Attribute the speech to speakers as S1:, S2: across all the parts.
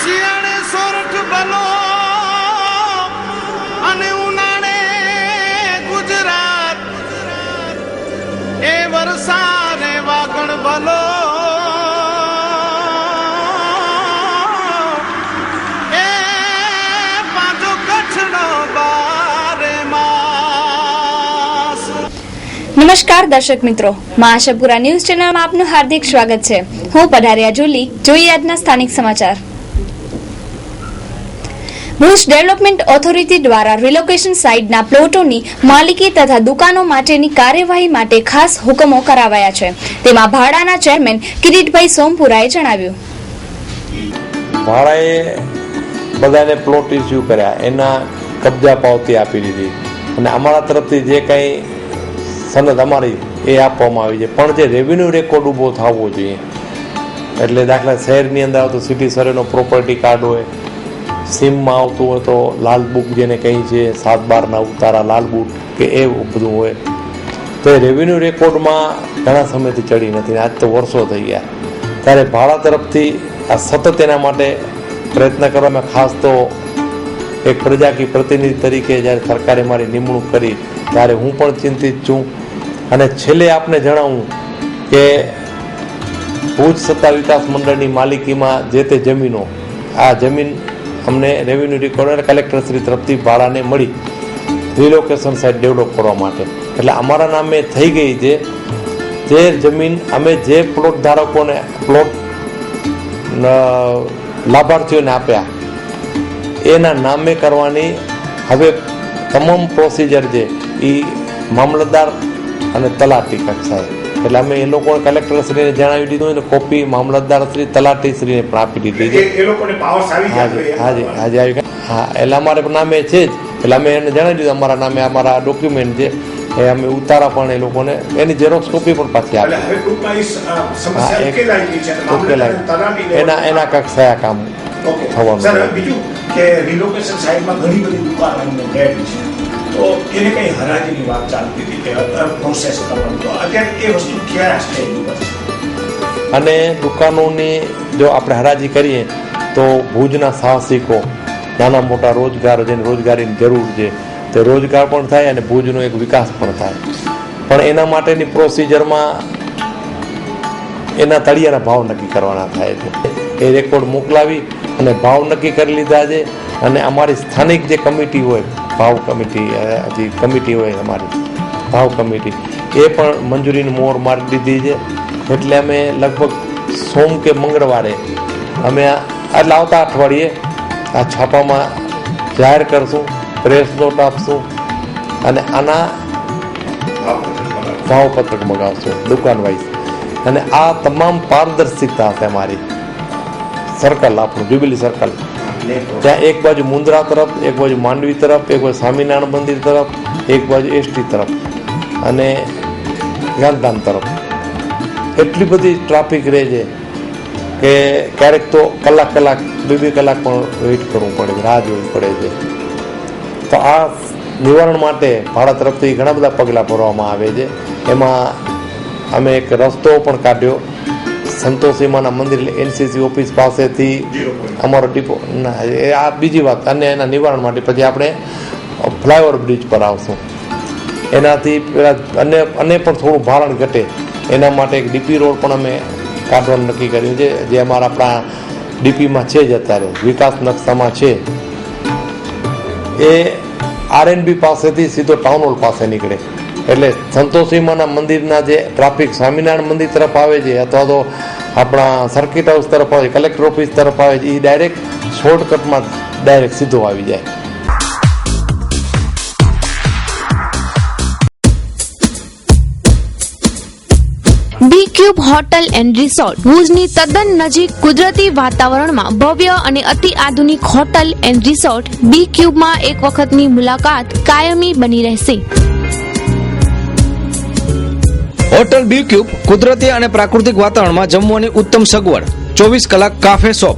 S1: શિયાળે સોરઠ ભલો અને ઉનાળે ગુજરાત એ વરસાદે વાગણ ભલો એ પાછો કચ્છનો બારે માસ।
S2: નમસ્કાર દર્શક મિત્રો, માં આશાપુરા ન્યૂઝ ચેનલમાં આપનું હાર્દિક સ્વાગત છે। હું પઢારિયા જુલી। જોઈએ આજના સ્થાનિક સમાચાર। ભુજ ડેવલપમેન્ટ ઓથોરિટી દ્વારા રિલોકેશન સાઇટના પ્લોટોની માલિકી તથા દુકાનો માટેની કાર્યવાહી માટે ખાસ હુકમો કરાવાયા છે। તેમાં ભાડાના ચેરમેન કિરીટભાઈ સોમપુરાએ જણાવ્યું,
S3: ભાડાએ બધાને પ્લોટ ઇસ્યુ કર્યા, એના કબજા પાવતી આપી દીધી અને અમારા તરફથી જે કંઈ સનદ અમારી એ આપવામાં આવી છે, પણ જે રેવન્યુ રેકોર્ડ ઊભો થવો જોઈએ, એટલે દાખલા શહેરની અંદર આવતો સિટી સર્વેનો પ્રોપર્ટી કાર્ડ હોય, સીમમાં આવતું હોય તો લાલ બુક જેને કહી છે 7/12ના ઉતારા લાલ બુક કે એ બધું હોય, તો એ રેવન્યુ રેકોર્ડમાં ઘણા સમયથી ચડી નથી, આજ તો વર્ષો થઈ ગયા। ત્યારે ભાડા તરફથી આ સતત એના માટે પ્રયત્ન કરવામાં, ખાસ તો એક પ્રજાકી પ્રતિનિધિ તરીકે જ્યારે સરકારે મારી નિમણૂક કરી ત્યારે હું પણ ચિંતિત છું। અને છેલ્લે આપને જણાવું કે ભુજ સત્તા વિકાસ મંડળની માલિકીમાં જે તે જમીનો, આ જમીન અમને રેવન્યુ રેકોર્ડ કલેક્ટરશ્રી તરફથી ભાડાને મળી રિલોકેશન સાઇટ ડેવલપ કરવા માટે, એટલે અમારા નામે થઈ ગઈ છે। જે જમીન અમે જે પ્લોટ ધારકોને પ્લોટ લાભાર્થીઓને આપ્યા એના નામે કરવાની હવે તમામ પ્રોસિજર છે એ મામલતદાર અને તલાટી કક્ષાએ, એટલે અમે એ લોકો કલેક્ટરશ્રીને જણાવી દીધું અને કોપી મામલતદારશ્રી તલાટીશ્રીને પણ આપી દીધી છે। હાજી આવી ગયા, હા, એટલે અમારે નામે છે જ, એટલે અમે એને જણાવી દીધું અમારા નામે અમારા ડોક્યુમેન્ટ છે એ અમે ઉતારા પણ એ લોકોને એની ઝેરોક્સ કોપી પણ પાછી આપી, એના કક્ષાએ આ કામ થવાનું।
S4: બીજું કે રિલોકેશન સાઇટમાં ઘણી બધી દુકાનો છે તો એને કઈ હરાજીની વાત ચાલતી હતી કે પ્રોસેસ કરવાનું, તો અત્યારે એ વસ્તુ ક્યાં છે?
S3: અને દુકાનોની જો આપણે હરાજી કરીએ તો ભુજના સાહસિકો નાના મોટા રોજગાર જેને રોજગારીની જરૂર છે તે રોજગાર પણ થાય અને ભુજનો એક વિકાસ પણ થાય, પણ એના માટેની પ્રોસિજરમાં એના તળિયાના ભાવ નક્કી કરવાના થાય છે। એ રેકોર્ડ મોકલાવી અને ભાવ નક્કી કરી લીધા છે અને અમારી સ્થાનિક જે કમિટી હોય, ભાવ કમિટી, જે કમિટી હોય અમારી ભાવ કમિટી, એ પણ મંજૂરીની મોહર મારી દીધી છે, એટલે અમે લગભગ સોમ કે મંગળવારે અમે એટલે આવતા અઠવાડિયે આ છાપામાં જાહેર કરશું, પ્રેસ નોટ આપશું અને આના ભાવપત્રક મગાવશું દુકાન વાઇઝ, અને આ તમામ પારદર્શિકતા હશે અમારી સર્કલ, આપણું જ્યુબિલી સર્કલ, ત્યાં એક બાજુ મુન્દ્રા તરફ, એક બાજુ માંડવી તરફ, એક બાજુ સ્વામિનારાયણ મંદિર તરફ, એક બાજુ એસટી તરફ અને ગાંધીધામ તરફ એટલી બધી ટ્રાફિક રહે છે કે ક્યારેક તો કલાક 2 કલાક પણ વેઇટ કરવું પડે, રાહ જોવી પડે છે। તો આ નિવારણ માટે ભાડા તરફથી ઘણા બધા પગલાં ભરવામાં આવે છે। એમાં અમે એક રસ્તો પણ કાઢ્યો સંતોષીમાના મંદિર એનસીસી ઓફિસ પાસેથી અમારો ડિપો, આ બીજી વાત, અને એના નિવારણ માટે પછી આપણે ફ્લાયઓવર બ્રિજ પર આવશું, એનાથી અને પણ થોડું ભારણ ઘટે એના માટે એક ડીપી રોડ પણ અમે કાઢવાનું નક્કી કર્યું છે, જે અમારા આપણા ડીપીમાં છે જ અત્યારે વિકાસ નકશામાં છે। એ આરએનબી પાસેથી સીધો ટાઉન હોલ પાસે નીકળે, એટલે સંતોષીમાના મંદિરના જે ટ્રાફિક સ્વામિનારાયણ મંદિર તરફ આવે છે અથવા તો આપણા સર્કિટ હાઉસ તરફ આવે, કલેક્ટર ઓફિસ તરફ આવે છે, એ ડાયરેક્ટ શોર્ટકટમાં ડાયરેક્ટ સીધો આવી જાય।
S5: બી ક્યુબ હોટલ એન્ડ રિસોર્ટ ભુજની તદ્દન નજીક કુદરતી વાતાવરણમાં ભવ્ય અને અતિ આધુનિક હોટલ એન્ડ રિસોર્ટ બી ક્યુબમાં એક વખતની મુલાકાત કાયમી બની રહેશે।
S6: હોટલ બી ક્યુબ કુદરતી અને પ્રાકૃતિક વાતાવરણમાં જમવાની ઉત્તમ સગવડ, 24 કલાક કાફે શોપ,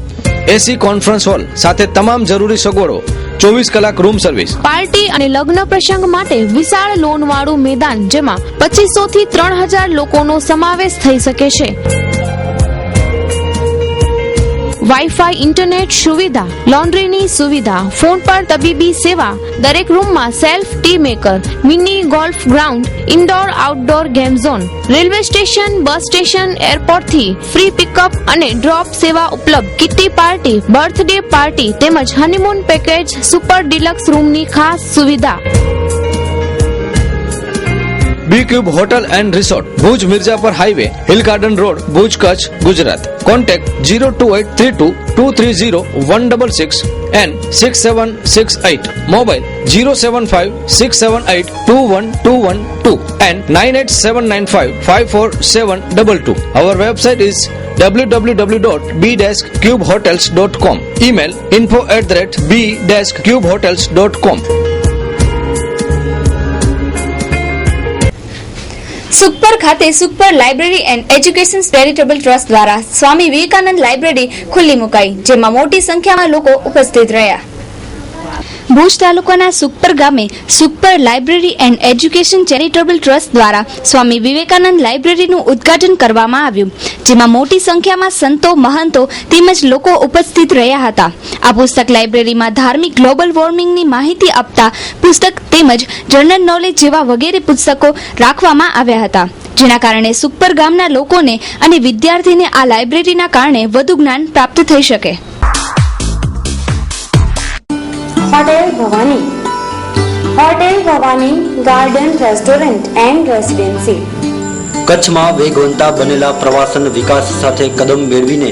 S6: એસી કોન્ફરન્સ હોલ સાથે તમામ જરૂરી સગવડો, 24 કલાક રૂમ સર્વિસ,
S5: પાર્ટી અને લગ્ન પ્રસંગ માટે વિશાળ લોન વાળું મેદાન, જેમાં 2500 થી 3000 લોકોનો સમાવેશ થઈ શકે છે। વાઈફાઈ ઇન્ટરનેટ સુવિધા, લોન્ડ્રીની સુવિધા, ફોન પર તબીબી સેવા, દરેક રૂમમાં self tea maker, mini golf ground, indoor outdoor game zone, railway station, bus station, airport થી ફ્રી પિકઅપ અને ડ્રોપ સેવા ઉપલબ્ધ, કિટ્ટી પાર્ટી, બર્થડે પાર્ટી તેમજ હનીમૂન પેકેજ, સુપર ડિલક્સ રૂમની ખાસ સુવિધા.
S6: B cube hotel and resort, Bhuj Mirjapar highway, hill garden road, Bhuj Kutch, Gujarat. Contact 02832230166 and 6768. Mobile 07567821212 and 98795547222. Our website is www.b-cubehotels.com. Email info@b-cubehotels.com.
S2: Sukhpar ખાતે Sukhpar library and education charitable trust દ્વારા Swami Vivekananda library ખુલ્લી મુકાઈ, જેમાં મોટી સંખ્યામાં લોકો ઉપસ્થિત રહ્યા. ભુજ તાલુકાના સુખપર ગામે Sukhpar library and education charitable trust દ્વારા સ્વામી વિવેકાનંદ લાઇબ્રેરીનું ઉદ્ઘાટન કરવામાં આવ્યું, જેમાં મોટી સંખ્યામાં સંતો, મહંતો તેમજ લોકો ઉપસ્થિત રહ્યા હતા. આ પુસ્તક લાઇબ્રેરીમાં ધાર્મિક, ગ્લોબલ વોર્મિંગની માહિતી આપતા પુસ્તક તેમજ જનરલ નોલેજ જેવા વગેરે પુસ્તકો રાખવામાં આવ્યા હતા, જેના કારણે સુખપર ગામના લોકોને અને વિદ્યાર્થીને આ લાઇબ્રેરીના કારણે વધુ જ્ઞાન પ્રાપ્ત થઈ શકે.
S7: Hotel Bhavani garden restaurant and residency.
S8: કચ્છમાં વેગવંતા બનેલા પ્રવાસન વિકાસ સાથે કદમ મેળવીને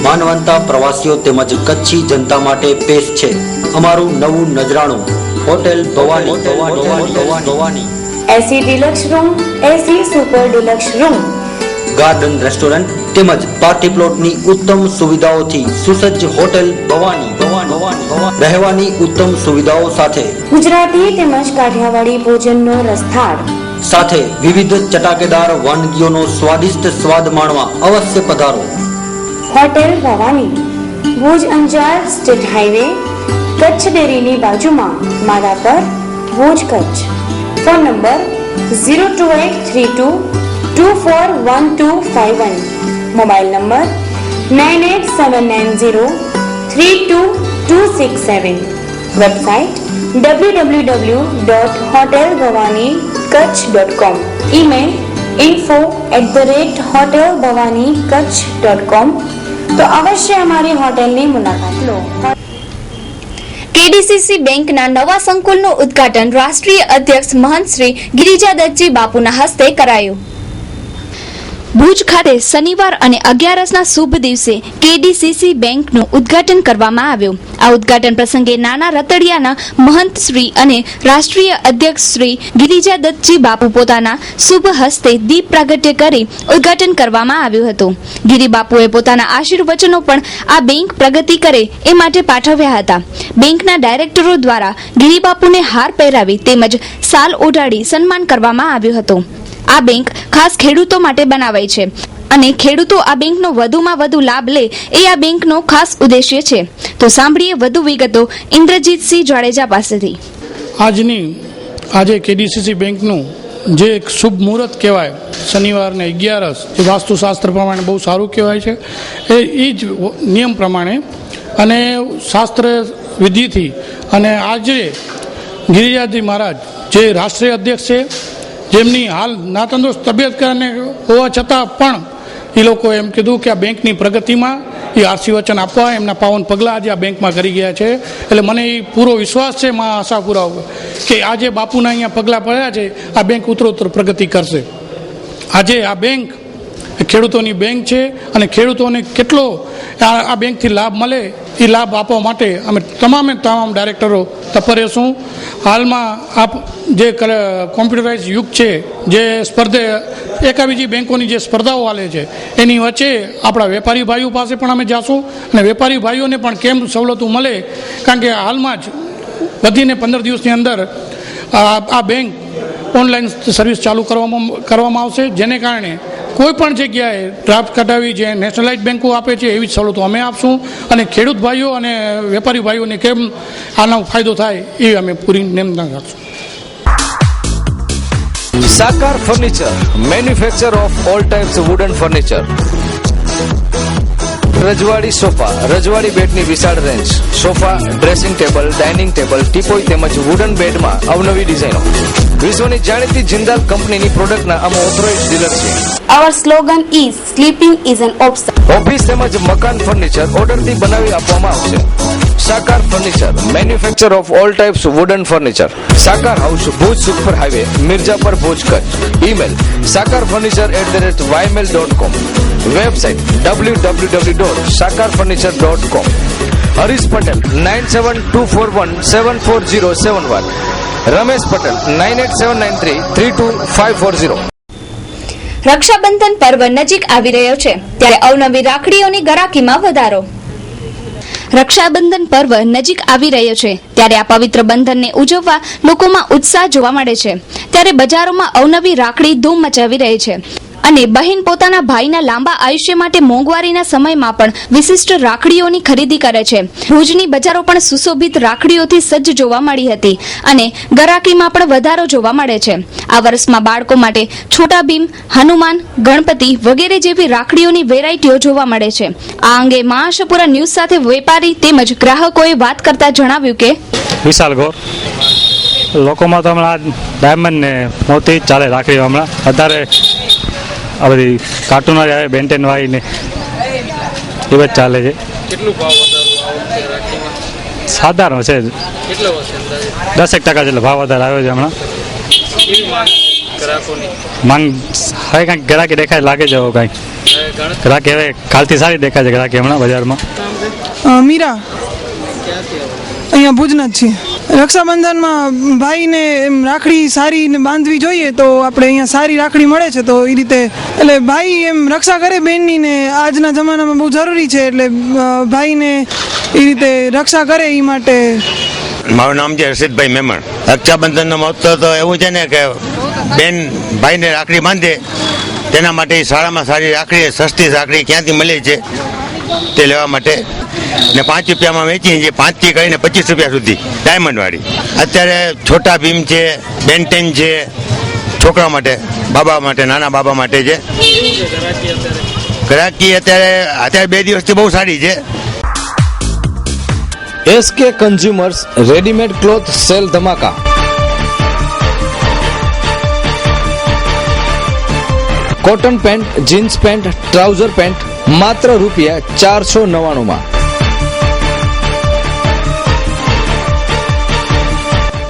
S8: માનવંતા પ્રવાસીઓ તેમજ કચ્છી જનતા માટે પેશ છે અમારું નવું નજરાણું hotel Bhavani.
S7: AC deluxe room, AC super deluxe room,
S8: garden restaurant તેમજ પાર્ટી પ્લોટની ઉત્તમ સુવિધાઓથી સુસજ્જ હોટેલ ભવાની રહેવાની ઉત્તમ સુવિધાઓ સાથે
S7: ગુજરાતી તેમજ કાઠિયાવાડી ભોજનનો રસથાળ
S8: સાથે વિવિધ ચટાકેદાર વાનગીઓનો સ્વાદિષ્ટ સ્વાદ માણવા અવશ્ય પધારો.
S7: Hotel Bhavani, Bhuj Anjar state highway, Kutch ડેરીની બાજુમાં, Madhapar, Bhuj, Kutch. Phone number 02832241251. Mobile number 9879032267. Website www.hotelbhavanikutch.com. Email info@hotelbhavanikutch.com. તો અવશ્ય અમારી હોટેલની મુલાકાત લો.
S2: કેડીસીસી બેંકના નવા સંકુલનું ઉદ્ઘાટન રાષ્ટ્રીય અધ્યક્ષ મહંત શ્રી ગિરિજાદત્તજી બાપુના હસ્તે કરાયું. ભુજ ખાતે શનિવાર અને 11ના શુભ દિવસે કેડીસીસી બેંકનું ઉદ્ઘાટન કરવામાં આવ્યું. આ ઉદ્ઘાટન પ્રસંગે નાના રતડિયાના મહંત શ્રી અને રાષ્ટ્રીય અધ્યક્ષ શ્રી ગિરિજાદત્તજી બાપુ પોતાના શુભ હસ્તે દીપ પ્રાગટ્ય કરી ઉદ્ઘાટન કરવામાં આવ્યું હતું. ગિરિબાપુએ પોતાના આશીર્વચનો પણ આ બેંક પ્રગતિ કરે એ માટે પાઠવ્યા હતા. બેંકના ડાયરેક્ટરો દ્વારા ગિરિબાપુને હાર પહેરાવી તેમજ શાલ ઓઢાડી સન્માન કરવામાં આવ્યું હતું. આ બેંક ખાસ ખેડૂતો માટે બનાવાઈ છે અને ખેડૂતો આ બેંકનો વધુમાં વધુ લાભ લે એ આ બેંકનો ખાસ ઉદ્દેશ્ય છે. તો સાંભળીએ વધુ વિગતો ઇન્દ્રજીતસિંહ જાડેજા પાસેથી.
S9: આજે કેડીસીસી બેંકનું જે એક શુભ મુહૂર્ત કહેવાય, શનિવારને 11 જે વાસ્તુશાસ્ત્ર પ્રમાણે બહુ સારું કહેવાય છે, એ જ નિયમ પ્રમાણે અને શાસ્ત્ર વિધિથી અને આજે ગિરિજાજી મહારાજ જે રાષ્ટ્રીય અધ્યક્ષ છે, જેમની હાલ નાતંદુરસ્ત તબિયત કારણે હોવા છતાં પણ એ લોકો એમ કીધું કે આ બેંકની પ્રગતિમાં એ આશીર્વચન આપવા એમના પાવન પગલાં આજે આ બેંકમાં કરી ગયા છે. એટલે મને એ પૂરો વિશ્વાસ છે મા આશાપુરા કે આજે બાપુના અહીંયા પગલાં પડ્યા છે, આ બેંક ઉત્તરોત્તર પ્રગતિ કરશે. આજે આ બેંક ખેડૂતોની બેંક છે અને ખેડૂતોને કેટલો આ બેંકથી લાભ મળે એ લાભ આપવા માટે અમે તમામ ડાયરેક્ટરો તત્પર રહેશું. હાલમાં આપ જે કોમ્પ્યુટરાઇઝ યુગ છે, જે એકાબીજી બેંકોની જે સ્પર્ધાઓ ચાલે છે, એની વચ્ચે આપણા વેપારી ભાઈઓ પાસે પણ અમે જાશું અને વેપારી ભાઈઓને પણ કેમ સવલતો મળે, કારણ કે હાલમાં જ વધીને 15 દિવસની અંદર આ બેંક ઓનલાઈન સર્વિસ ચાલુ કરવામાં આવશે, જેને કારણે કોઈ પણ જગ્યાએ ડ્રાફ્ટ કઢાવી જે નેશનલાઇઝ બેન્કો આપે છે એવી જ સવલતો અમે આપશું અને ખેડૂત ભાઈઓ અને વેપારી ભાઈઓને કેમ આનો ફાયદો થાય એ અમે પૂરી નેમના રાખશું.
S6: Sakar furniture, manufacture of all types wooden furniture. રજવાડી સોફા, રજવાડી બેડની વિશાળ range, sofa, dressing table, dining table, teapoy તેમજ વુડન બેડમાં અવનવી ડિઝાઇનો. વિશ્વની જાણીતી જિંદાલ કંપનીની પ્રોડક્ટના અમે ઓથોરાઇઝ્ડ ડીલર છીએ.
S7: Our slogan is sleeping is an option.
S6: Office તેમજ મકાન ફર્નિચર ઓર્ડરથી બનાવી આપવામાં આવશે. Sakar furniture, manufacture of all types wooden furniture. Sakar house, Bhuj Sukhpar highway, Mirjapar, Bhuj, Kutch. Email sakarfurniture@ymail.com. Website www.sakarfurniture.com. Harish Patel 9724174071. Ramesh Patel 9879332540.
S2: Rakshabandhan પર્વ નજીક આવી રહ્યો છે ત્યારે અવનવી રાખડીઓની ગરાકીમાં વધારો. રક્ષાબંધન પર્વ નજીક આવી રહ્યો છે ત્યારે આ પવિત્ર બંધનને ઉજવવા લોકોમાં ઉત્સાહ જોવા મળે છે. ત્યારે બજારોમાં અવનવી રાખડી ધૂમ મચાવી રહી છે અને બહેન પોતાના ભાઈના લાંબા આયુષ્ય માટે મોંઘવારીના સમયમાં પણ વિશિષ્ટ રાખડીઓની ખરીદી કરે છે. ભુજની બજારો પણ સુશોભિત રાખડીઓથી સજ્જ જોવા મળી હતી અને ગરાકીમાં પણ વધારો જોવા મળે છે. આ વર્ષમાં બાળકો માટે છોટા ભીમ, હનુમાન, ગણપતિ વગેરે જેવી રાખડીઓની વેરાયટીઓ જોવા મળે છે. આ અંગે મહાશપુરા ન્યૂઝ સાથે વેપારી તેમજ ગ્રાહકોએ વાત કરતા જણાવ્યું કે
S10: વિશાલ ગોર, લોકોમાં તો હમણાં ડાયમંડ ને મોતી ચાલે રાખડી. હમણાં વધારે આ બધી કાર્ટૂન વાળી આવે, બેન્ટેન વાળી ને એ બધ ચાલે છે. સાધારણ છે, 10% જેટલો ભાવ વધારે આવ્યો છે હમણાં. માંગ હવે કાંઈક ગ્રાહકી દેખાય લાગે છે. કાંઈક ગ્રાહકી હવે કાલથી સારી દેખાય છે ગ્રાહકી હમણાં બજારમાં.
S11: મીરા અહીંયા ભુજના જ છીએ. રક્ષાબંધનમાં ભાઈને એમ રાખડી સારી ને બાંધવી જોઈએ તો આપણે અહીંયા સારી રાખડી મળે છે તો એ રીતે એટલે ભાઈ એમ રક્ષા કરે બહેનની ને આજના જમાનામાં બહુ જરૂરી છે. એટલે ભાઈને એ રીતે રક્ષા કરે એ માટે.
S12: મારું નામ છે હર્ષિતભાઈ મેમણ. રક્ષાબંધનનો મહત્વ તો એવું છે ને કે બેન ભાઈને રાખડી બાંધે તેના માટે સારામાં સારી રાખડી, સસ્તી રાખડી ક્યાંથી મળે છે તે લેવા માટે ને 5 રૂપિયામાં વેચીએ છીએ, 5 થી કરીને 25 રૂપિયા સુધી ડાયમંડ વાળી. અત્યારે છોટા ભીમ છે, બેન્ટેન છે, છોકરા માટે, બાબા માટે, નાના બાબા માટે છે. ગ્રાહકી અત્યારે 2 દિવસથી બહુ સારી છે.
S6: SK consumers readymade cloth sale ધમાકા. Cotton pant, jeans pant, trouser pant માત્ર ₹499.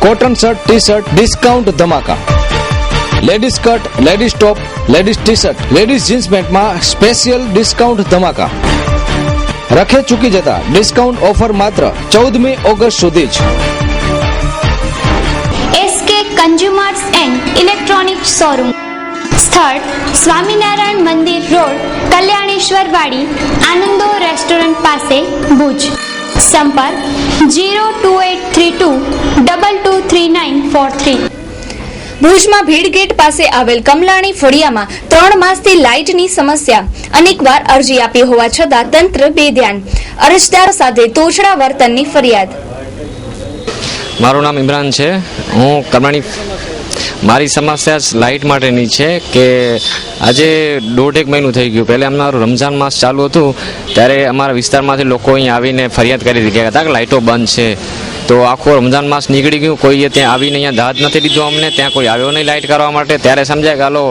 S6: Cotton shirt, T shirt discount ધમાકા. Ladies cut, ladies top, ladies T shirt, ladies jeans પેન્ટમાં સ્પેશિયલ ડિસ્કાઉન્ટ ધમાકા. રખે ચૂકી જતા ડિસ્કાઉન્ટ ઓફર માત્ર 14મી ઓગસ્ટ સુધી જ.
S13: SK consumers and electronics showroom, સ્થળ સ્વામિનારાયણ મંદિર રોડ, કલ્યાણેશ્વર વાડી, આનંદો રેસ્ટોરન્ટ પાસે, ભુજ. સંપર્ક 02832223943.
S2: ભુજમાં ભીડગેટ પાસે આવેલ કમલાણી ફળિયામાં 3 માસથી લાઇટની સમસ્યા. અનેકવાર અરજી આપી હોવા છતાં તંત્ર બેધ્યાન. અરજદાર સાથે તોછડા વર્તનની ફરિયાદ.
S14: મારું નામ ઇમરાન છે. હું કમલાણી, મારી સમસ્યા લાઇટ માટેની છે કે આજે 1.5 મહિનું થઈ ગયું. પહેલાં અમારું રમઝાન માસ ચાલુ હતું ત્યારે અમારા વિસ્તારમાંથી લોકો અહીંયા આવીને ફરિયાદ કરી દીધી હતા કે લાઇટો બંધ છે. તો આખો રમઝાન માસ નીકળી ગયું, કોઈએ ત્યાં આવીને અહીંયા દાદ નથી દીધો અમને, ત્યાં કોઈ આવ્યો નહીં લાઇટ કરવા માટે. ત્યારે સમજાય કે હાલો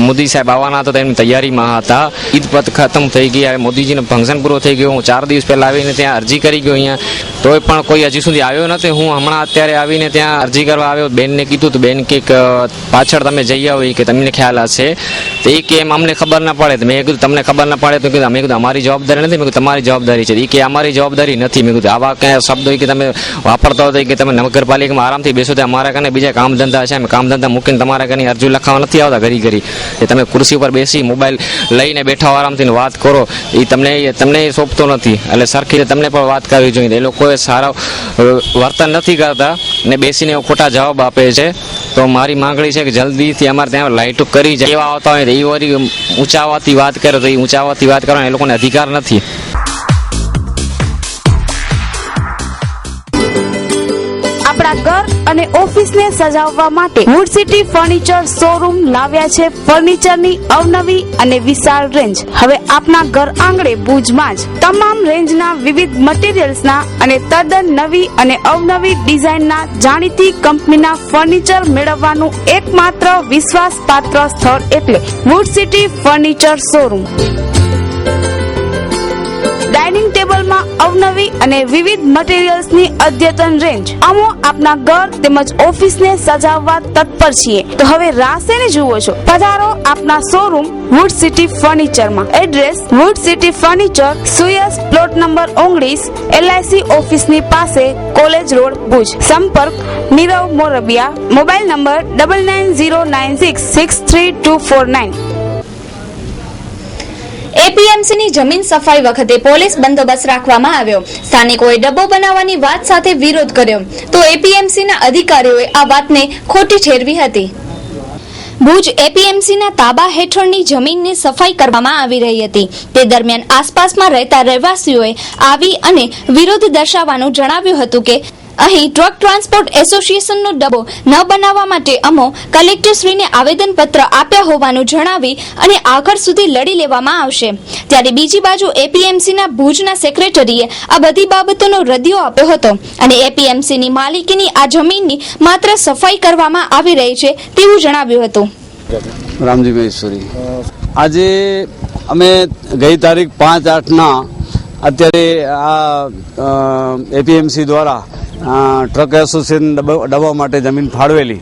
S14: મોદી સાહેબ આવવાના હતા, તેમની તૈયારીમાં હતા. ઈદ પદ ખતમ થઈ ગઈ, હવે મોદીજીનું ફંક્શન પૂરો થઈ ગયું. હું 4 દિવસ પહેલાં આવીને ત્યાં અરજી કરી ગયો અહીંયા, તોય પણ કોઈ હજી સુધી આવ્યો નથી. હું હમણાં અત્યારે આવીને ત્યાં અરજી કરવા આવ્યો, બેનને કીધું તો બેન કે પાછળ તમે જઈ આવો કે તમને ખ્યાલ હશે. તો એ કે એમ અમને ખબર ના પડે. મેં કીધું તમને ખબર ના પડે તો કીધું અમે કીધું અમારી જવાબદારી નથી. મેં કીધું તમારી જવાબદારી છે. એ કે અમારી જવાબદારી નથી. મેં કીધું આવા ક્યાં શબ્દો કે તમે વાપરતા હોય કે તમે નગરપાલિકામાં આરામથી બેસો તો અમારા કને બીજા કામ ધંધા છે, અમે કામ ધંધા મૂકીને તમારા કને અરજી લખાવા નથી આવતા ઘડી ઘડી. એ તમે ખુરશી પર બેસી મોબાઈલ લઈને બેઠા આરામથી વાત કરો, એ તમને સોંપતો નથી. એટલે સરખી રીતે તમને પણ વાત કરવી જોઈએ. એ લોકોએ સારા વર્તન નથી કરતા ને બેસીને ખોટા જવાબ આપે છે. તો મારી માંગણી છે કે જલ્દીથી અમારે ત્યાં લાઇટો કરી જાય. એવા આવતા હોય તો એ વળી ઊંચા અવાજથી વાત કરે તો એ ઊંચા અવાજથી વાત કરવાનો એ લોકોને અધિકાર નથી.
S5: આપણા ઘર અને ઓફિસને સજાવવા માટે વુડ સિટી ફર્નિચર શોરૂમ લાવ્યા છે ફર્નિચરની અવનવી અને વિશાળ રેન્જ. હવે આપના ઘર આંગણે ભુજમાં જ તમામ રેન્જના વિવિધ મટીરીયલ્સના અને તદ્દન નવી અને અવનવી ડિઝાઇનના જાણીતી કંપનીના ફર્નિચર મેળવવાનું એકમાત્ર વિશ્વાસપાત્ર સ્થળ એટલે wood city furniture showroom. Dining ટેબલમાં અવનવી અને વિવિધ મટીરીયલ્સની અદ્યતન રેન્જ. અમે આપના ઘર તેમજ ઓફિસને સજાવવા તત્પર છીએ. તો હવે રાસેને જુઓ છો. પધારો આપના શોરૂમ વુડ સિટી ફર્નિચરમાં. એડ્રેસ વુડ સિટી ફર્નિચર, સુયસ પ્લોટ નંબર 19, LIC ઓફિસની પાસે, કોલેજ રોડ, ભુજ. સંપર્ક નીરવ મોરબિયા. Mobile number 9909663249.
S2: એપીએમસીની જમીન સફાઈ વખતે પોલીસ બંદોબસ્ત રાખવામાં આવ્યો. સ્થાનિકોએ ડબ્બો બનાવવાની વાત સાથે વિરોધ કર્યો તો એપીએમસીના અધિકારીઓએ આ વાતને ખોટી ઠેરવી હતી. ભુજ એપીએમસીના તાબા હેઠળની જમીનની સફાઈ કરવામાં આવી રહી હતી. તે દરમિયાન આસપાસમાં રહેતા રહેવાસીઓએ આવી અને વિરોધ દર્શાવવાનું જણાવ્યું હતું કે અહીં ટ્રક ટ્રાન્સપોર્ટ એસોસિએશનનો ડબ્બો ન બનાવવા માટે અમો કલેક્ટરશ્રીને આવેદનપત્ર આપ્યા હોવાનું જણાવી અને આગળ સુધી લડી લેવામાં આવશે. ત્યારે બીજી બાજુ એપીએમસીના ભુજના સેક્રેટરીએ આ બધી બાબતોનો રદિયો આપ્યો હતો અને એપીએમસીની માલિકીની આ જમીનની માત્ર સફાઈ કરવામાં આવી રહી છે તેવું જણાવ્યું હતું.
S15: રામજી મહેશ્વરી, આજે અમે ગઈ તારીખ 5/8ના અત્યારે આ એપીએમસી દ્વારા ટ્રક એસોસિએશન ડબ્બા માટે જમીન ફાળવેલી,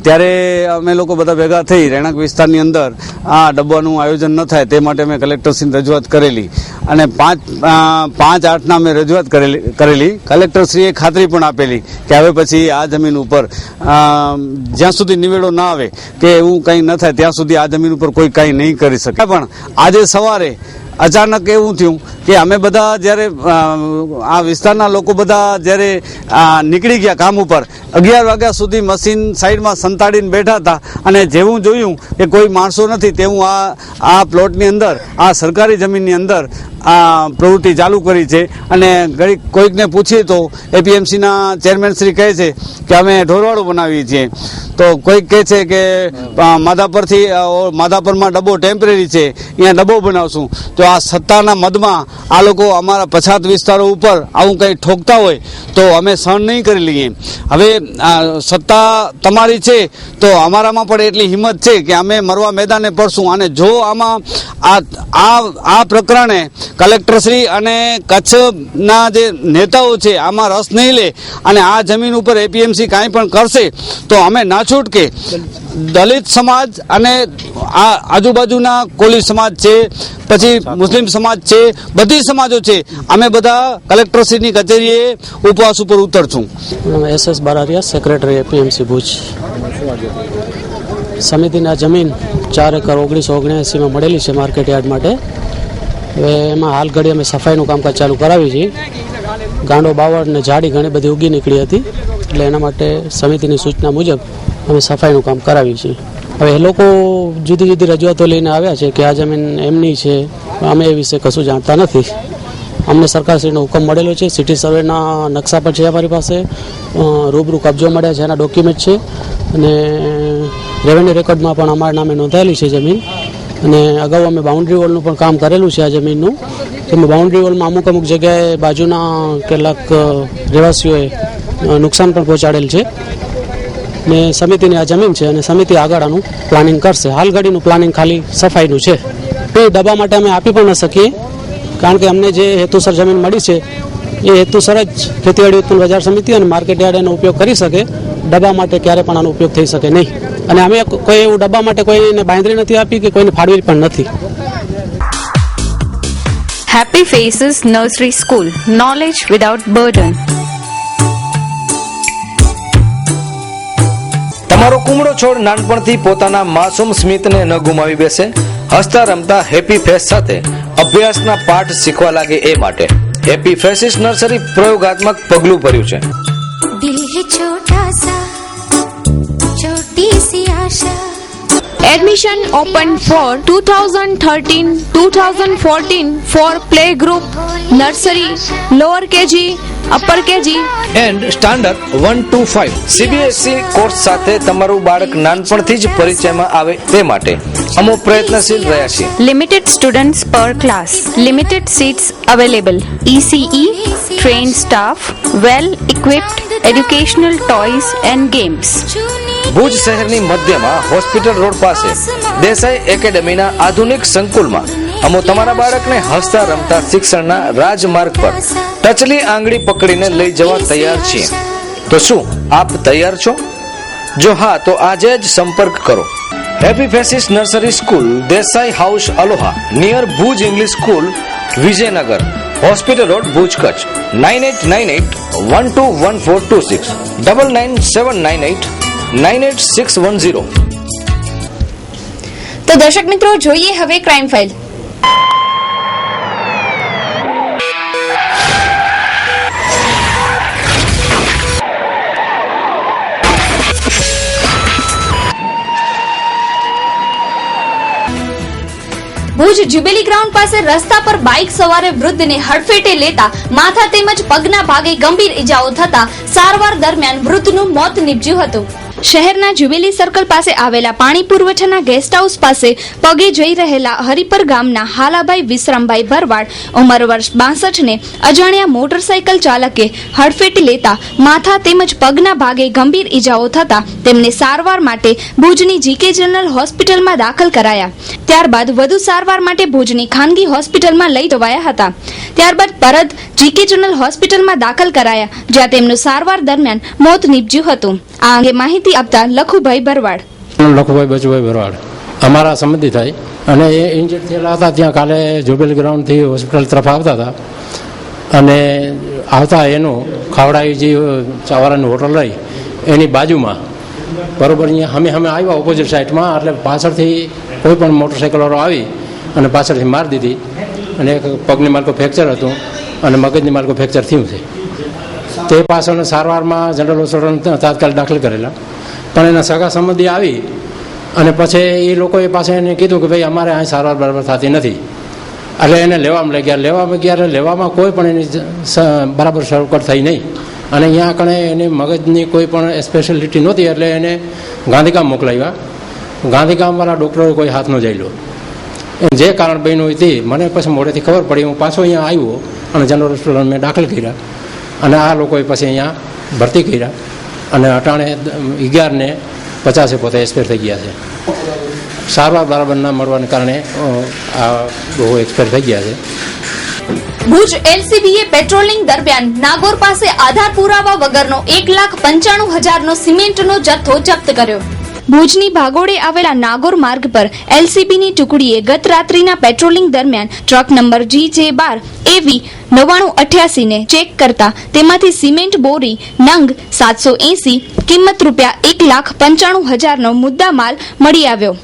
S15: ત્યારે અમે લોકો બધા ભેગા થઈ રહેણાંક વિસ્તારની અંદર આ ડબ્બાનું આયોજન ન થાય તે માટે અમે કલેક્ટરશ્રીને રજૂઆત કરેલી અને 5/8ના અમે રજૂઆત કરેલી. કલેક્ટરશ્રીએ ખાતરી પણ આપેલી કે હવે પછી આ જમીન ઉપર જ્યાં સુધી નિવેડો ના આવે કે એવું કંઈ ન થાય ત્યાં સુધી આ જમીન ઉપર કોઈ કંઈ નહીં કરી શકે. પણ આજે સવારે અચાનક એવું થયું કે અમે બધા જ્યારે આ વિસ્તારના લોકો બધા જ્યારે નીકળી ગયા કામ ઉપર 11 વાગ્યા સુધી મશીન સાઈડમાં સંતાડીને બેઠા હતા અને જેવું જોયું કે કોઈ માણસો નથી તેવું આ પ્લોટની અંદર આ સરકારી જમીનની અંદર આ પ્રવૃત્તિ ચાલુ કરી છે. અને કોઈકને પૂછીએ તો એપીએમસીના ચેરમેન શ્રી કહે છે કે અમે ઢોરવાડો બનાવીએ છીએ, તો કોઈક કહે છે કે માધાપરમાં ડબ્બો ટેમ્પરરી છે અહીંયા ડબ્બો બનાવશું. તો આ સત્તાના મદમાં આ લોકો અમારા પછાત વિસ્તારો ઉપર આવું કંઈ ઠોકતા હોય તો અમે સહન નહીં કરી લઈએ. હવે સત્તા તમારી છે તો અમારામાં પણ એટલી હિંમત છે કે અમે મરવા મેદાને પડશું. અને જો આમાં આ પ્રકરણે કલેક્ટરશ્રી અને કચ્છના જે નેતાઓ છે આમાં રસ નહીં લે અને આ જમીન ઉપર એપીએમસી કાંઈ પણ કરશે તો અમે ના છૂટકે દલિત સમાજ અને આ આજુબાજુના કોલી સમાજ છે, પછી મુસ્લિમ સમાજ છે, બધી સમાજો છે, અમે બધા કલેક્ટરશ્રીની કચેરીએ ઉપવાસ ઉપર ઉતરશું.
S16: SS Barariya, secretary APMC Bhuj. સમિતિની આ જમીન 4 એકર 1979માં મળેલી છે માર્કેટ યાર્ડ માટે. હવે એમાં હાલ ઘડી અમે સફાઈનું કામકાજ ચાલુ કરાવી છીએ. ગાંડો બાવળ ને ઝાડી ઘણી બધી ઉગી નીકળી હતી એટલે એના માટે સમિતિની સૂચના મુજબ અમે સફાઈનું કામ કરાવીએ છીએ. હવે એ લોકો જુદી જુદી રજૂઆતો લઈને આવ્યા છે કે આ જમીન એમની છે, અમે એ વિશે કશું જાણતા નથી. અમને સરકારશ્રીનો હુકમ મળેલો છે, સિટી સર્વેના નકશા પણ છે અમારી પાસે, રૂબરૂ કબજો મળ્યા છે, એના ડોક્યુમેન્ટ છે અને રેવન્યુ રેકોર્ડમાં પણ અમારા નામે નોંધાયેલી છે જમીન. અને અગાઉ અમે બાઉન્ડ્રી વોલનું પણ કામ કરેલું છે આ જમીનનું. તેમાં બાઉન્ડ્રી વોલમાં અમુક જગ્યાએ બાજુના કેટલાક રહેવાસીઓએ નુકસાન પણ પહોંચાડેલ છે. ને સમિતિની આ જમીન છે અને સમિતિ આગળ આનું પ્લાનિંગ કરશે. હાલ ઘડીનું પ્લાનિંગ ખાલી સફાઈનું છે. એ ડબ્બા માટે અમે આપી પણ ન શકીએ કારણ કે અમને જે હેતુસર જમીન મળી છે એ હેતુસર જ ખેતીવાડી ઉત્પન્ન બજાર સમિતિ અને માર્કેટ યાર્ડ એનો ઉપયોગ કરી શકે. ડબ્બા માટે ક્યારે પણ આનો ઉપયોગ થઈ શકે નહીં. અને અમે કોઈ એવું ડબ્બા માટે કોઈને બાંધરી નથી આપી કે કોઈને ફાળવી પણ નથી.
S17: Happy Faces Nursery School. Knowledge without burden.
S6: તમારો કુમળો છોડ નાનપણથી પોતાના માસૂમ સ્મિતને ન ગુમાવી બેસે, હસતા રમતા હેપી ફેસ સાથે અભ્યાસના પાઠ શીખવા લાગે એ માટે હેપી ફેસીસ નર્સરી પ્રયોગાત્મક પગલું ભર્યું છે.
S18: દિલ હે છોટા સા છોટી C Asha.
S5: Admission open for 2013-2014 for play group, nursery, lower KG, upper KG
S6: and standard 1 to 5 CBSE course સાથે તમારું બાળક નાનપણથી જ પરિચયમાં આવે તે માટે અમે પ્રયત્નશીલ રહ્યા છીએ.
S17: Limited students per class. Limited seats available. ECE, trained staff, well equipped educational toys and games.
S6: Bhuj શહેરની મધ્યમાં હોસ્પિટલ રોડ પાસે દેસાઈ એકેડેમીના આધુનિક સંકુલમાં અમે તમારા બાળકને હસતા રમતા શિક્ષણના રાજમાર્ગ પર ટચલી આંગળી પકડીને લઈ જવા તૈયાર છીએ. તો શું આપ તૈયાર છો? જો હા તો આજે જ સંપર્ક કરો. Happy faces nursery school, Desai house Aloha, near Bhuj English school, Vijaynagar, hospital road, Bhuj, Kutch. 9898121426 9979898610.
S2: તો દર્શક મિત્રો, જોઈએ હવે crime file. Bhuj jubilee ground પાસે રસ્તા પર બાઇક સવારે વૃદ્ધને હડફેટે લેતા માથા તેમજ પગના ભાગે ગંભીર ઇજાઓ થતા સારવાર દરમિયાન વૃદ્ધનું મોત નીપજ્યું હતું. શહેરના જ્યુબિલી સર્કલ પાસે આવેલા પાણી પુરવઠાના ગેસ્ટ હાઉસ પાસે પગે જઈ રહેલા હરિપર ગામના હાલાભાઈ વિશ્રામભાઈ ભરવાડ ઉંમર વર્ષ 62 ને અજાણ્યા મોટરસાયકલ ચાલકે હડફેટે લેતા માથા તેમજ પગના ભાગે ગંભીર ઇજાઓ થતા તેમને સારવાર માટે ભુજની જીકે જનરલ હોસ્પિટલમાં દાખલ કરાયા. ત્યારબાદ વધુ સારવાર માટે ભુજની ખાનગી હોસ્પિટલમાં લઈ જવાયા હતા. ત્યારબાદ પરત જીકે જનરલ હોસ્પિટલમાં દાખલ કરાયા, જ્યાં તેમનું સારવાર દરમિયાન મોત નીપજ્યું હતું. આ અંગે માહિતી આપતા લખુભાઈ ભરવાડ.
S19: લખુભાઈ બચુભાઈ ભરવાડ અમારા સંબંધી થાય અને એ ઇન્જર્ડ થયેલા હતા. ત્યાં કાલે જ્યુબિલી ગ્રાઉન્ડથી હોસ્પિટલ તરફ આવતા હતા અને આવતા એનું ખાવડાવી જે ચાવારાની હોટલ રહી એની બાજુમાં બરોબર અહીંયા અમે આવ્યા ઓપોઝિટ સાઈડમાં, એટલે પાછળથી કોઈ પણ મોટરસાઇકલવાળો આવી અને પાછળથી મારી દીધી અને એક પગની માલકો ફ્રેક્ચર હતું અને મગજની માલકો ફ્રેક્ચર થયું છે. તે પાછળના સારવારમાં જનરલ હોસ્પિટલ તાત્કાલિક દાખલ કરેલા, પણ એના સગા સંબંધી આવી અને પછી એ લોકોએ પાસે એને કીધું કે ભાઈ અમારે અહીં સારવાર બરાબર થતી નથી, એટલે એને લેવામાં લઈ ગયા. લેવામાં કોઈ પણ એની બરાબર શરૂઆત થઈ નહીં અને અહીંયા કણે એની મગજની કોઈ પણ સ્પેશિયાલિટી નહોતી, એટલે એને ગાંધીગામ મોકલાવ્યા. ગાંધીગામવાળા ડૉક્ટરોએ કોઈ હાથ ન જઈલો. જે કારણ બન્યું હતી મને પછી મોડેથી ખબર પડી. હું પાછો અહીંયા આવ્યો અને જનરલ હોસ્પિટલ મેં દાખલ કર્યા અને આ લોકોએ પછી અહીંયા ભરતી કર્યા અને અટાણે 11:50 પોતે એક્સપાયર થઈ ગયા છે. સારવાર બરાબર ના મળવાને કારણે આ બહુ એક્સપાયર થઈ ગયા છે.
S2: ભુજ એલસીબીએ પેટ્રોલિંગ દરમિયાન નાગોર પાસે આધાર પુરાવા વગરનો 1,95,000નો સિમેન્ટનો જથ્થો જપ્ત કર્યો. ભુજની ભાગોળે આવેલા નાગોર માર્ગ પર એલસીબીની ટુકડીએ ગત રાત્રિના પેટ્રોલિંગ દરમિયાન ટ્રક નંબર GJ12 AV 9988 ને ચેક કરતા તેમાંથી સિમેન્ટ બોરી નંગ 780 કિંમત ₹1,95,000નો મુદ્દા માલ મળી આવ્યો.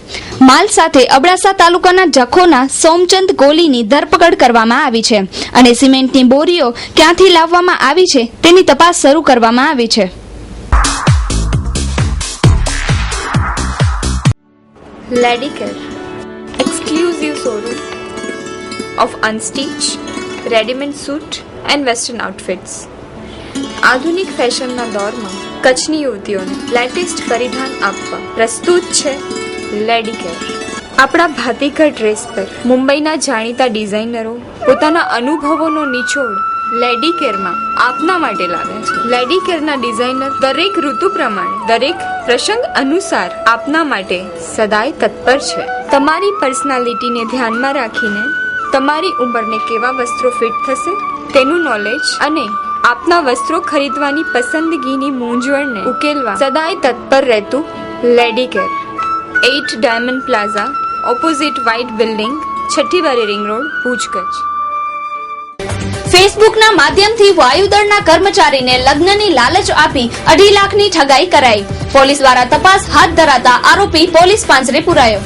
S2: માલ સાથે અબડાસા તાલુકાના જખોના સોમચંદ કોલીની ધરપકડ કરવામાં આવી છે અને સિમેન્ટની બોરીઓ ક્યાંથી લાવવામાં આવી છે તેની તપાસ શરૂ કરવામાં આવી છે.
S17: Ladicare, exclusive showroom of unstitched, ready-made suit and western outfits. આધુનિક ફેશનના દોરમાં કચ્છની યુવતીઓને લેટેસ્ટ પરિધાન આપવા પ્રસ્તુત છે લેડીકેર. આપણા ભાતીગળ ડ્રેસ પર મુંબઈના જાણીતા ડિઝાઇનરો પોતાના અનુભવોનો નિચોડ લેડીકેરમાં આપના માટે લાવ્યા છે. લેડીકેરના ડિઝાઇનર દરેક ઋતુ પ્રમાણે દરેક પ્રસંગ અનુસાર આપના માટે સદાય તત્પર છે. તમારી પર્સનાલિટીને ધ્યાનમાં રાખીને તમારી ઉંમરને કેવા વસ્ત્રો ફિટ થશે તેનું નોલેજ અને આપના વસ્ત્રો ખરીદવાની પસંદગીની મૂંઝવણને ઉકેલવા સદાય તત્પર રહેતું Ladycare. 8 diamond plaza, opposite white building, 6ઠી બારી રિંગ રોડ, ભુજ, કચ્છ.
S2: ફેસબુકના માધ્યમથી વાયુદળના કર્મચારીને લગ્નની લાલચ આપી 2.5 લાખની ઠગાઈ કરાઈ. પોલીસ દ્વારા તપાસ હાથ ધરાતા આરોપી પોલીસ પાંજરે પુરાયો.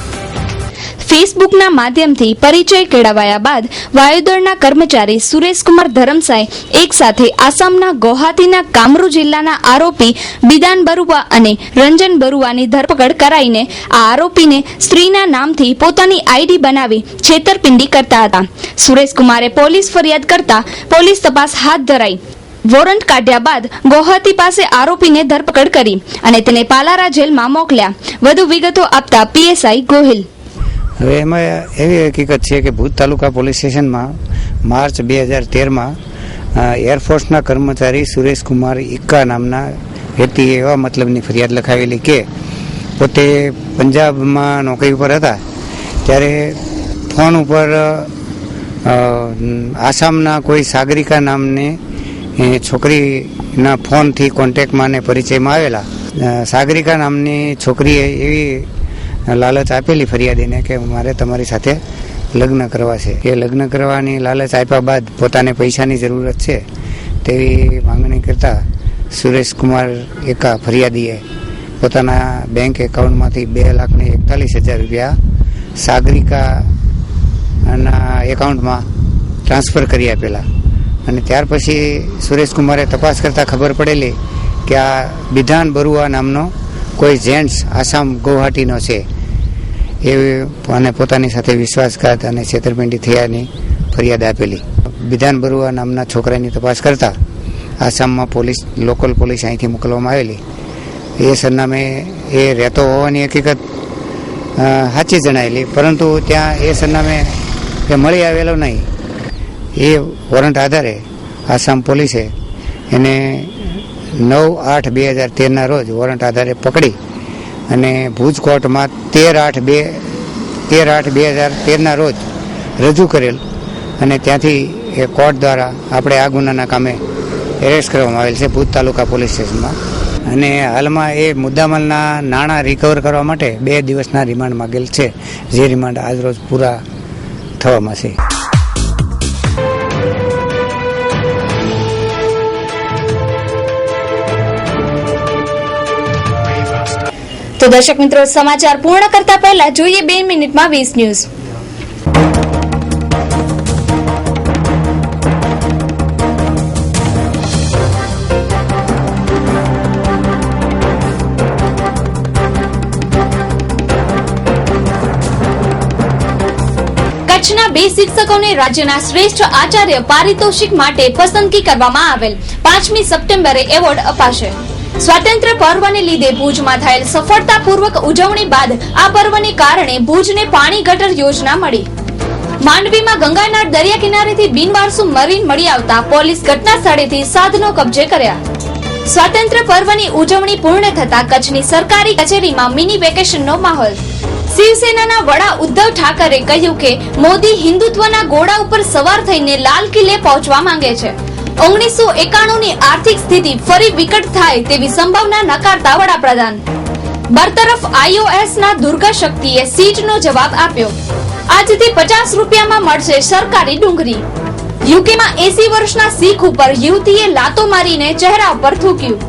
S2: ફેસબુકના માધ્યમથી પરિચય કેળવાયા બાદ વાયુદળના કર્મચારી સુરેશકુમાર ધરમસાએ એક સાથે આસામના ગુવાહાટીના કામરૂ જિલ્લાના આરોપી બિદાન બરુઆ અને રંજન બરુઆની ધરપકડ કરાઈને આ આરોપીને સ્ત્રીના નામથી પોતાની આઈડી બનાવી છેતરપિંડી કરતા હતા. સુરેશકુમારે પોલીસ ફરિયાદ કરતા પોલીસ તપાસ હાથ ધરાઈ. વોરંટ કાઢ્યા બાદ ગુવાહાટી પાસે આરોપીને ધરપકડ કરી અને તેને પાલારા જેલમાં મોકલ્યા. વધુ વિગતો આપતા પીએસઆઈ ગોહિલ.
S20: હવે એમાં એવી હકીકત છે કે ભુજ તાલુકા પોલીસ સ્ટેશનમાં માર્ચ 2013માં એરફોર્સના કર્મચારી સુરેશકુમાર ઇક્કા નામના વ્યક્તિએ એવા મતલબની ફરિયાદ લખાવેલી કે પોતે પંજાબમાં નોકરી ઉપર હતા ત્યારે ફોન ઉપર આસામના કોઈ સાગરિકા નામની છોકરીના ફોનથી કોન્ટેક્ટમાં અને પરિચયમાં આવેલા. સાગરિકા નામની છોકરીએ એવી લાલચ આપેલી ફરિયાદીને કે મારે તમારી સાથે લગ્ન કરવા છે. એ લગ્ન કરવાની લાલચ આપ્યા બાદ પોતાને પૈસાની જરૂરત છે તેવી માંગણી કરતા સુરેશકુમાર એકા ફરિયાદીએ પોતાના બેંક એકાઉન્ટમાંથી 2,41,000 રૂપિયા સાગરિકાના એકાઉન્ટમાં ટ્રાન્સફર કરી આપેલા. અને ત્યાર પછી સુરેશકુમારે તપાસ કરતાં ખબર પડેલી કે આ બિધાન બરુઆ નામનો કોઈ જેન્ટ્સ આસામ ગુવાહાટીનો છે એ અને પોતાની સાથે વિશ્વાસઘાત અને છેતરપિંડી થયાની ફરિયાદ આપેલી. બિધાન બરુઆ નામના છોકરાની તપાસ કરતા આસામમાં પોલીસ લોકલ પોલીસ અહીંથી મોકલવામાં આવેલી. એ સરનામે એ રહેતો હોવાની હકીકત સાચી જણાયેલી, પરંતુ ત્યાં એ સરનામે એ મળી આવેલો નહીં. એ વોરંટ આધારે આસામ પોલીસે એને 9/8/2013ના રોજ વોરંટ આધારે પકડી અને ભુજ કોર્ટમાં 13/8/2013ના રોજ રજૂ કરેલ અને ત્યાંથી એ કોર્ટ દ્વારા આપણે આ ગુનાના કામે એરેસ્ટ કરવામાં આવેલ છે ભુજ તાલુકા પોલીસ સ્ટેશનમાં. અને હાલમાં એ મુદ્દામાલના નાણાં રિકવર કરવા માટે 2 દિવસના રિમાન્ડ માંગેલ છે, જે રિમાન્ડ આજરોજ પૂરા થવામાં છે.
S2: તો દર્શક મિત્રો, સમાચાર પૂર્ણ કરતા પહેલા જોઈએ 2 મિનિટમાં 20 ન્યૂઝ. કચ્છના 2 શિક્ષકોને રાજ્યના શ્રેષ્ઠ આચાર્ય પારિતોષિક માટે પસંદગી કરવામાં આવેલ. 5મી સપ્ટેમ્બરે એવોર્ડ અપાશે. સ્વાતંત્ર્ય પર્વને લીધે ભુજમાં થયેલ સફળતાપૂર્વક ઉજવણી બાદ આ પર્વને કારણે ભુજને પાણી ગટર યોજના મળી. માંડવીમાં ગંગાનાળ દરિયા કિનારેથી બિનવારસુ મરીન મળી આવતા પોલીસ ઘટના સ્થળેથી સાધનો કબજે કર્યા. સ્વાતંત્ર્ય પર્વની ઉજવણી પૂર્ણ થતા કચ્છની સરકારી કચેરીમાં મિની વેકેશનનો માહોલ. શિવસેનાના વડા ઉદ્ધવ ઠાકરે કહ્યું કે મોદી હિન્દુત્વના ઘોડા ઉપર સવાર થઈને લાલ કિલ્લે પહોંચવા માંગે છે. 1991ની આર્થિક સ્થિતિ ફરી વિકટ થાય તેવી સંભાવના નકારતા વડાપ્રધાન. બરતરફ iOSના દુર્ગા શક્તિએ સીટનો જવાબ આપ્યો. આજથી 50 રૂપિયામાં મળશે સરકારી ડુંગળી. યુકેમાં 80 વર્ષના શીખ ઉપર યુવતીએ લાતો મારીને ચહેરા ઉપર થૂક્યું.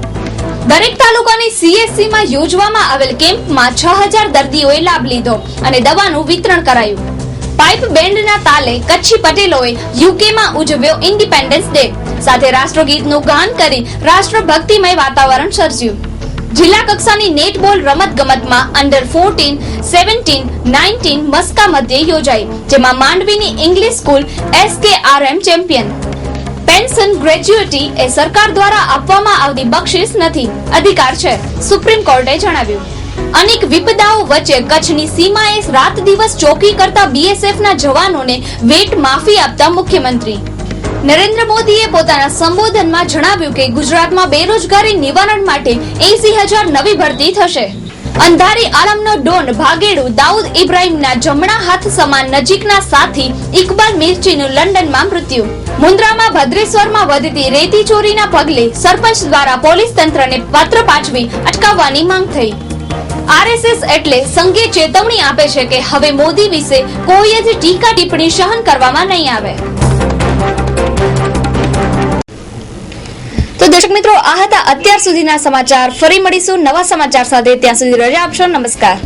S2: દરેક તાલુકાની CSCમાં યોજવામાં આવેલ કેમ્પમાં 6000 દર્દીઓએ લાભ લીધો અને દવાનું વિતરણ કરાયું. પાઇપ બેન્ડના તાલે કચ્છી પટેલોએ યુકેમાં ઉજવ્યો ઇન્ડિપેન્ડન્સ ડે. સાથે રાષ્ટ્રગીતનું ગાન કરી રાષ્ટ્રભક્તિમય વાતાવરણ સર્જ્યું. જિલ્લા કક્ષાની નેટબોલ રમતગમતમાં અંડર 14, 17, 19 મસ્કા મધ્યે યોજાઈ, જેમાં માંડવીની English school SKRM champion. Pension gratuity એ સરકાર દ્વારા આપવામાં આવતી બક્ષિસ નથી, અધિકાર છે, સુપ્રીમ કોર્ટે જણાવ્યું. અનેક વિપદાઓ વચ્ચે કચ્છની સીમાએ રાત દિવસ ચોકી કરતા BSFના જવાનોને વેટ માફી આપતા મુખ્યમંત્રી. નરેન્દ્ર મોદીએ પોતાના સંબોધનમાં જણાવ્યું કે ગુજરાતમાં બેરોજગારી નિવારણ માટે 80,000 નવી ભરતી થશે. અંધારી આલમનો ડોન ભાગેડુ દાઉદ ઇબ્રાહીમના જમણા હાથ સમાન નજીકના સાથી ઇકબાલ મિર્ચીનું લંડનમાં મૃત્યુ. મુન્દ્રામાં ભદ્રેશ્વરમાં વધતી રેતી ચોરીના પગલે સરપંચ દ્વારા પોલીસ તંત્રને પત્ર પાઠવી અટકાવવાની માંગ થઈ. RSS એટલે સંઘે ચેતવણી આપે છે કે હવે મોદી વિશે કોઈ જ ટીકા ટિપ્પણી સહન કરવામાં નહીં આવે. તો દર્શક મિત્રો, આ હતા અત્યાર સુધીના સમાચાર. ફરી મળીશું નવા સમાચાર સાથે. ત્યાં સુધી રજા આપશો. નમસ્કાર.